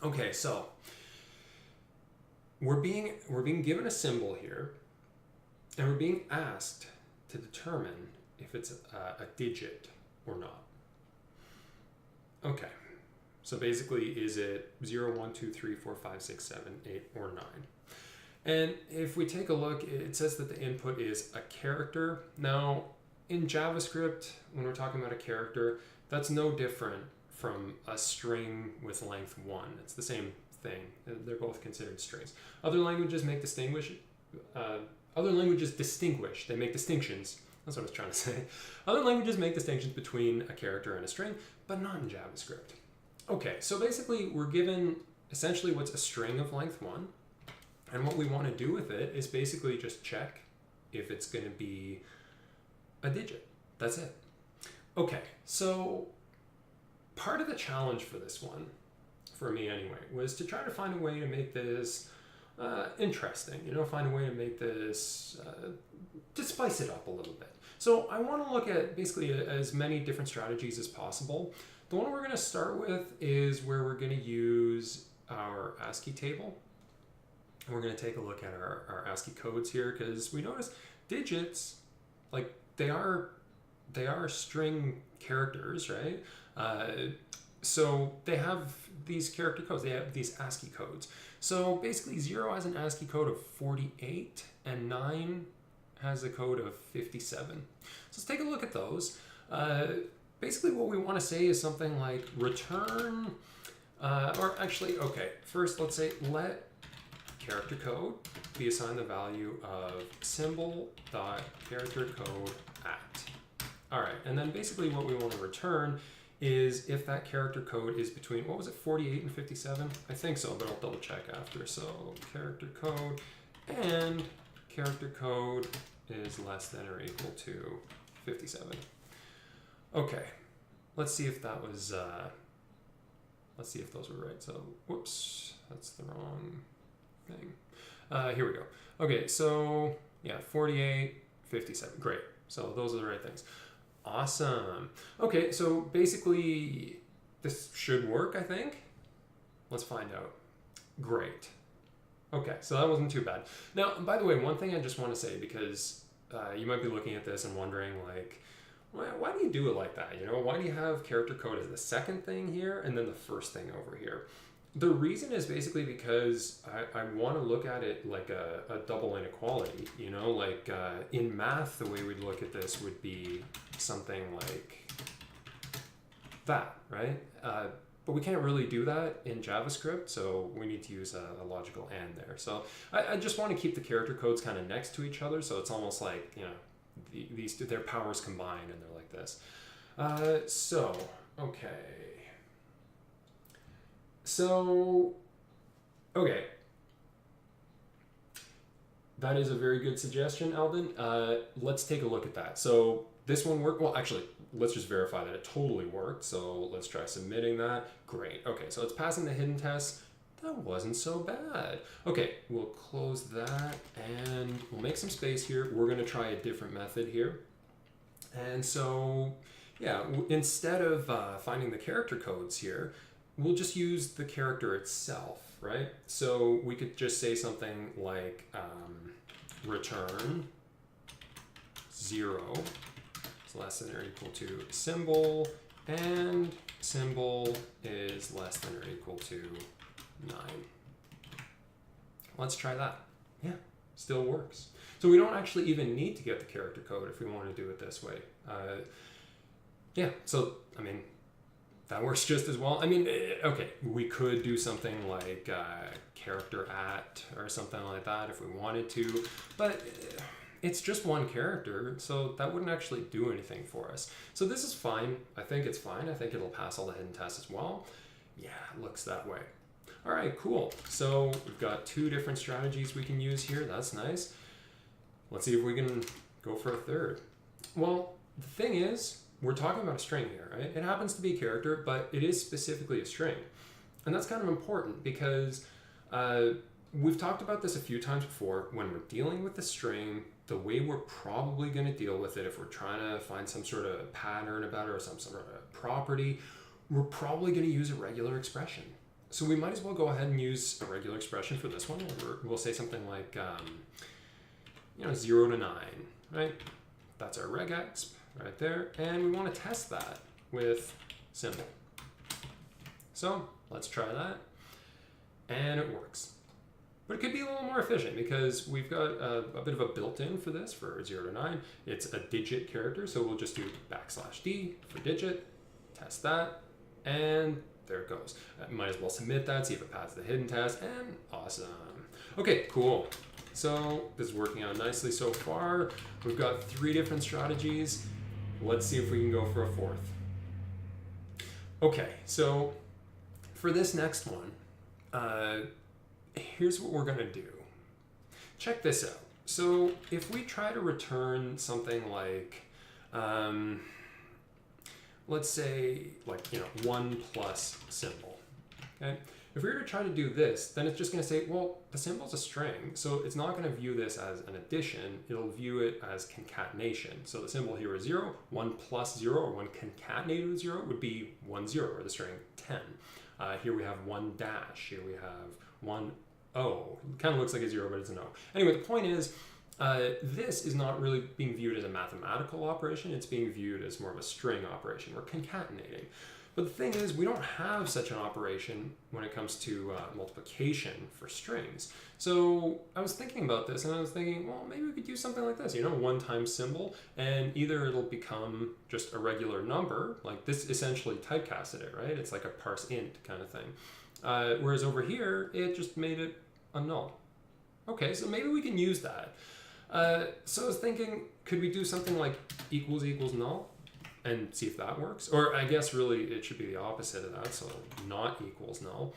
Okay, so we're being given a symbol here, and we're being asked to determine if it's a digit or not. Okay, so basically, is it 0, 1, 2, 3, 4, 5, 6, 7, 8, or 9? And if we take a look, it says that the input is a character. Now, in JavaScript, when we're talking about a character, that's no different from a string with length 1. It's the same thing. They're both considered strings. Other languages distinguish. They make distinctions. That's what I was trying to say. Other languages make distinctions between a character and a string, but not in JavaScript. Okay, so basically we're given essentially what's a string of length 1. And what we want to do with it is basically just check if it's going to be a digit. That's it. Okay, so part of the challenge for this one, for me anyway, was to try to find a way to make this interesting, find a way to make this, to spice it up a little bit. So I want to look at basically as many different strategies as possible. The one we're going to start with is where we're going to use our ASCII table. We're going to take a look at our ASCII codes here, because we notice digits, like they are string characters, right? So they have these character codes, they have these ASCII codes. So basically 0 has an ASCII code of 48 and 9 has a code of 57. So let's take a look at those. Basically what we want to say is something like return, or actually, okay, first let's say let character code be assigned the value of symbol.characterCodeAt. All right, and then basically what we want to return is if that character code is between, what was it, 48 and 57? I think so, but I'll double check after. So character code and character code is less than or equal to 57. Okay, let's see if that was, let's see if those were right. So, whoops, that's the wrong thing. Here we go. Okay, so yeah, 48, 57, great. So those are the right things. Awesome. Okay, so basically this should work, I think. Let's find out. Great. Okay, so that wasn't too bad. Now, by the way, one thing I just want to say, because you might be looking at this and wondering, like, why do you do it like that? Why do you have character code as the second thing here and then the first thing over here? The reason is basically because I want to look at it like a double inequality, like in math, the way we'd look at this would be something like that, right? But we can't really do that in JavaScript, so we need to use a logical and there. So I just want to keep the character codes kind of next to each other, so it's almost like, these two, their powers combined, and they're like this. So, okay. So, okay. That is a very good suggestion, Alden. Let's take a look at that. So this one worked. Well, actually, let's just verify that it totally worked. So let's try submitting that. Great. Okay, so it's passing the hidden test. That wasn't so bad. Okay, we'll close that and we'll make some space here. We're going to try a different method here. And so, yeah, instead of finding the character codes here, we'll just use the character itself, right? So we could just say something like return 0 is less than or equal to symbol, and symbol is less than or equal to 9. Let's try that. Yeah, still works. So we don't actually even need to get the character code if we want to do it this way. Yeah, so, I mean, that works just as well. I mean, okay, we could do something like charAt or something like that if we wanted to, but it's just one character, so that wouldn't actually do anything for us. So this is fine. I think it's fine. I think it'll pass all the hidden tests as well. Yeah, it looks that way. All right, cool. So we've got two different strategies we can use here. That's nice. Let's see if we can go for a third. Well, the thing is, we're talking about a string here, right? It happens to be a character, but it is specifically a string. And that's kind of important because we've talked about this a few times before. When we're dealing with a string, the way we're probably going to deal with it, if we're trying to find some sort of pattern about it or some sort of property, we're probably going to use a regular expression. So we might as well go ahead and use a regular expression for this one. We'll say something like, 0 to 9, right? That's our regexp right there. And we want to test that with symbol. So let's try that. And it works. But it could be a little more efficient because we've got a bit of a built-in for this for 0 to 9. It's a digit character, so we'll just do \d for digit, test that, and there it goes. Might as well submit that, see if it passes the hidden test, and awesome. Okay, cool. So this is working out nicely so far. We've got 3 different strategies. Let's see if we can go for a 4th. Okay, so for this next one, here's what we're going to do. Check this out. So if we try to return something like, let's say, 1 plus symbol, okay? If we were to try to do this, then it's just going to say, well, the symbol's a string, so it's not going to view this as an addition. It'll view it as concatenation. So the symbol here is 0, 1 plus 0, or 1 concatenated with 0 would be 1, 0, or the string 10. Here we have 1 dash. Here we have 1 O. It kind of looks like a 0, but it's an O. Anyway, the point is, this is not really being viewed as a mathematical operation. It's being viewed as more of a string operation. We're concatenating. But the thing is, we don't have such an operation when it comes to multiplication for strings. So I was thinking about this, and I was thinking, well, maybe we could do something like this, 1 times symbol, and either it'll become just a regular number, like this essentially typecasted it, right? It's like a parse int kind of thing. Whereas over here, it just made it a null. Okay, so maybe we can use that. So I was thinking, could we do something like equals equals null and see if that works? Or I guess really it should be the opposite of that, so not equals null.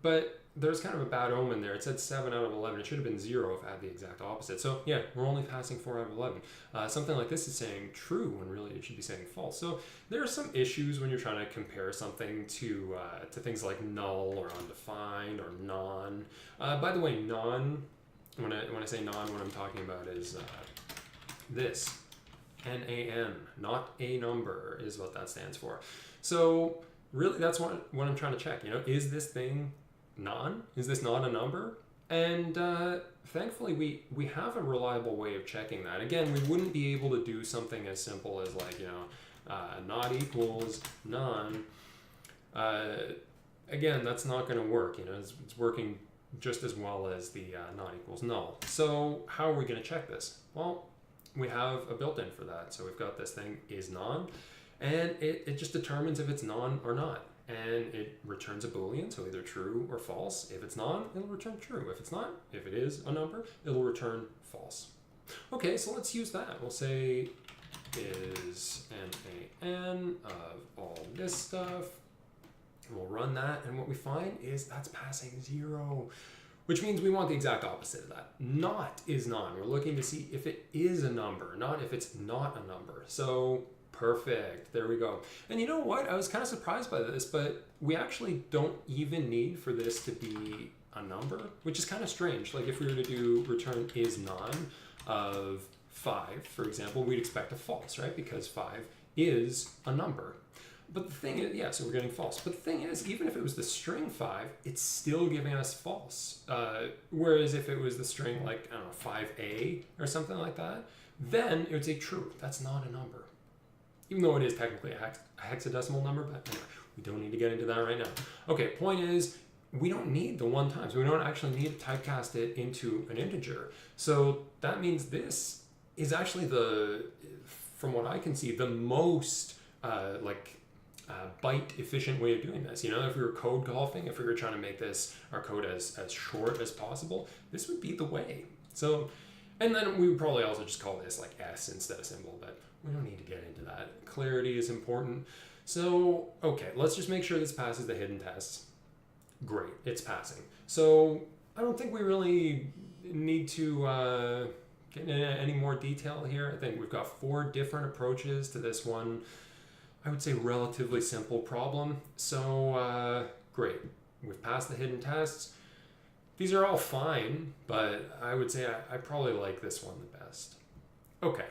But there's kind of a bad omen there. It said 7 out of 11. It should have been 0 if I had the exact opposite. So yeah, we're only passing 4 out of 11. Something like this is saying true when really it should be saying false. So there are some issues when you're trying to compare something to things like null or undefined or non. By the way, non, when I say non, what I'm talking about is this. NaN, not a number, is what that stands for. So really that's what I'm trying to check. Is this thing non? Is this not a number? And thankfully we have a reliable way of checking that. Again, we wouldn't be able to do something as simple as like, not equals non. Again, that's not going to work. It's working just as well as the not equals null. So how are we going to check this? Well, we have a built-in for that. So we've got this thing isNaN, and it just determines if it's non or not. And it returns a Boolean, so either true or false. If it's non, it'll return true. If it's not, if it is a number, it'll return false. Okay, so let's use that. We'll say is NaN of all this stuff. And we'll run that, and what we find is that's passing 0. Which means we want the exact opposite of that. Not is non. We're looking to see if it is a number, not if it's not a number. So perfect, there we go. And you know what? I was kind of surprised by this, but we actually don't even need for this to be a number, which is kind of strange. Like if we were to do return isNaN of 5, for example, we'd expect a false, right? Because 5 is a number. But the thing is, yeah, so we're getting false. But the thing is, even if it was the string 5, it's still giving us false. Whereas if it was the string like, I don't know, 5a or something like that, then it would say true. That's not a number. Even though it is technically a hexadecimal number, but anyway, we don't need to get into that right now. Okay, point is, we don't need the 1 times. We don't actually need to typecast it into an integer. So that means this is actually from what I can see, the most byte efficient way of doing this. If we were code golfing, if we were trying to make our code as short as possible, this would be the way. So, and then we would probably also just call this like S instead of symbol, but we don't need to get into that. Clarity is important. So, okay, let's just make sure this passes the hidden tests. Great, it's passing. So I don't think we really need to get into any more detail here. I think we've got 4 different approaches to this one, I would say relatively simple problem. So great, we've passed the hidden tests. These are all fine, but I would say I probably like this one the best. Okay.